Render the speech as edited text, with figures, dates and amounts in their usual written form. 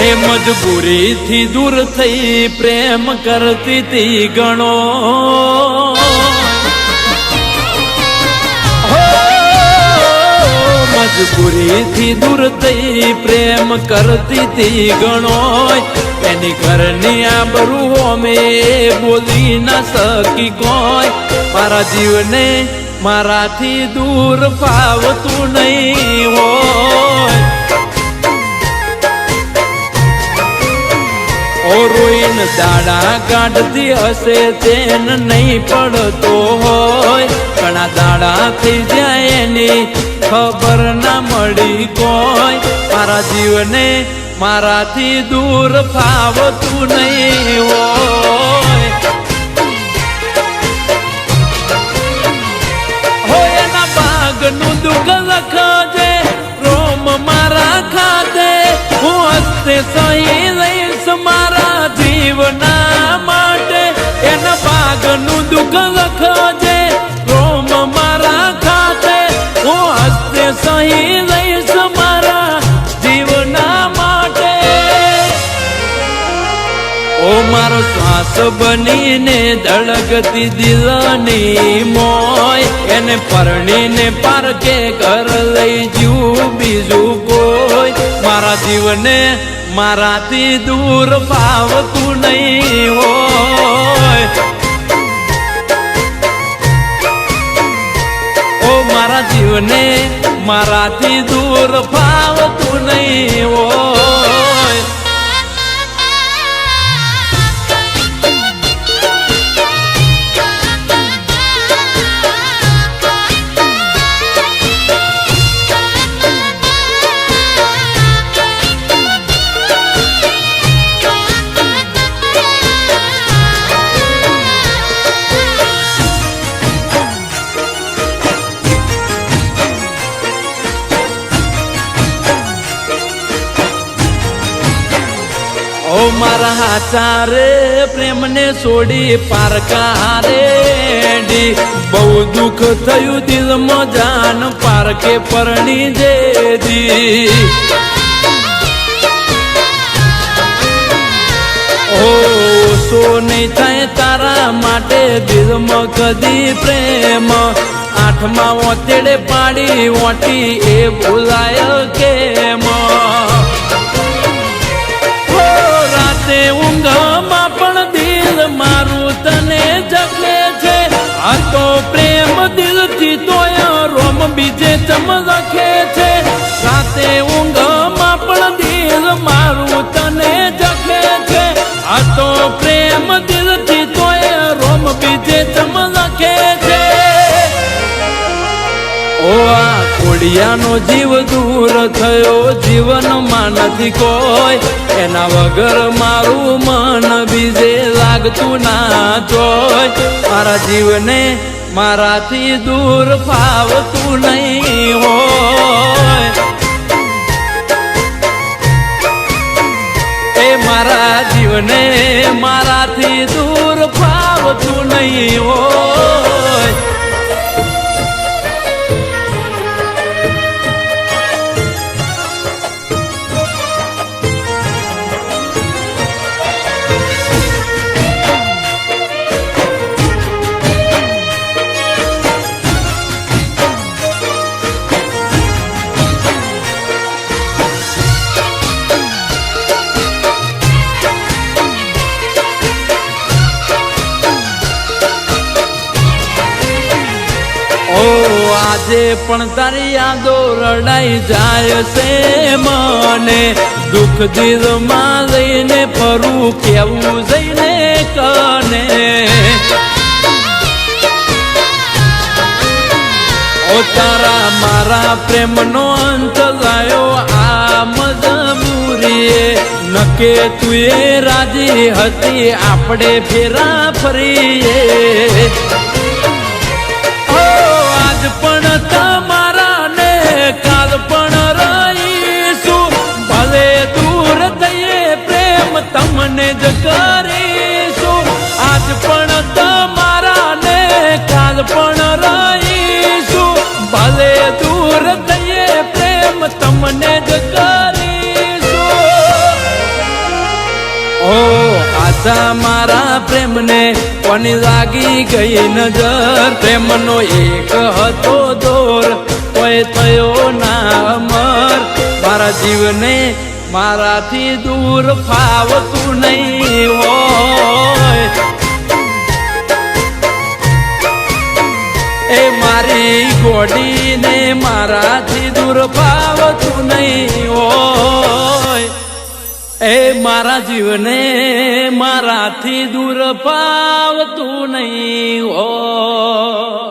એ મજબૂરીથી દૂર થઈ પ્રેમ કરતી તી ગણો મજબૂરીથી દૂર થઈ પ્રેમ કરતી તી ગણો એની ઘરની આબરૂ હોમે બોલી ના શકી કોઈ મારા જીવને મારાથી દૂર ફાવતું નહીં હોય ઓ રોઈન દાડા કાઢતી હશે તેન નહીં પડતો હોય ઘણા દાડા થઈ જાય એની ખબર ના મળી કોઈ મારા જીવને મારાથી દૂર ફાવતું નહીં હોય એના ભાગનું દુઃખ લખજે રોમ મારા ખાતે હું હસ્તે સહી લઈશ મારા જીવના માટે એના ભાગનું દુઃખ લખજે રોમ મારા ખાતે હું હસ્તે સહી લઈશ મારા જીવના માટે ઓ મારો શ્વાસ બનીને ધડકતી દિલની મોય એને પરણીને પારકે ઘર લઈ જયું બીજું કોઈ મારા જીવને મારાથી દૂર ફાવતું નહીં હોય ઓ મારા જીવને મારાથી દૂર ફાવતું નહીં હોય ઓ મારા હાચારે પ્રેમને છોડી પારકા રેડી બહુ દુઃખ થયું દિલમાં જાન પારકે પરણી જેદી ઓ સો નહીં થાય તારા માટે દિલમાં કદી પ્રેમ આઠમા ઓતેડે પાડી ઓટી એ ભૂલાય કેમ ઊંઘમાં પણ દિલ મારું તને જગે છે આ તો પ્રેમ દિલથી તોય રોમ બીજે ચમ લખે છે રાતે ઊંઘમાં પણ દિલ મારું તને જગે છે આ તો પ્રેમ દિલથી તોય રોમ બીજે ચમ લખે છે ઓ આ કોડિયાનો જીવ દૂર થયો જીવનમાં નથી કોઈ એના વગર મારું મન બીજે લાગતું ના જોય મારા જીવને મારાથી દૂર ફાવતું નહીં હોય એ મારા જીવને મારાથી દૂર ફાવતું નહીં હોય આજે પણ તારી યાદો રડાઈ જાય છે મને દુઃખ દિલમાં લઈને ફરું કેવું જઈને કને ઓ તારા મારા પ્રેમનો અંત લાયો આ મજબૂરીએ નકે તું એ રાજી હતી આપણે ફેરા ફરીએ પણ તમારા ને કાલ પણ રહીશું ભલે દૂર થઈએ પ્રેમ તમને જ કરીશું આજ પણ તમારા ને કાલ પણ રહીશું ભલે દૂર થઈએ પ્રેમ તમને જ કરીશું હતા મારા પ્રેમને કોની લાગી ગઈ નજર પ્રેમનો એક હતો દોર કોઈ થયો ના અમર મારા જીવને મારાથી દૂર ફાવતું નહીં હોય એ મારી ગોડીને મારાથી દૂર ફાવતું નહીં હોય એ મારા જીવને મારાથી દૂર ફાવતું નહીં હોય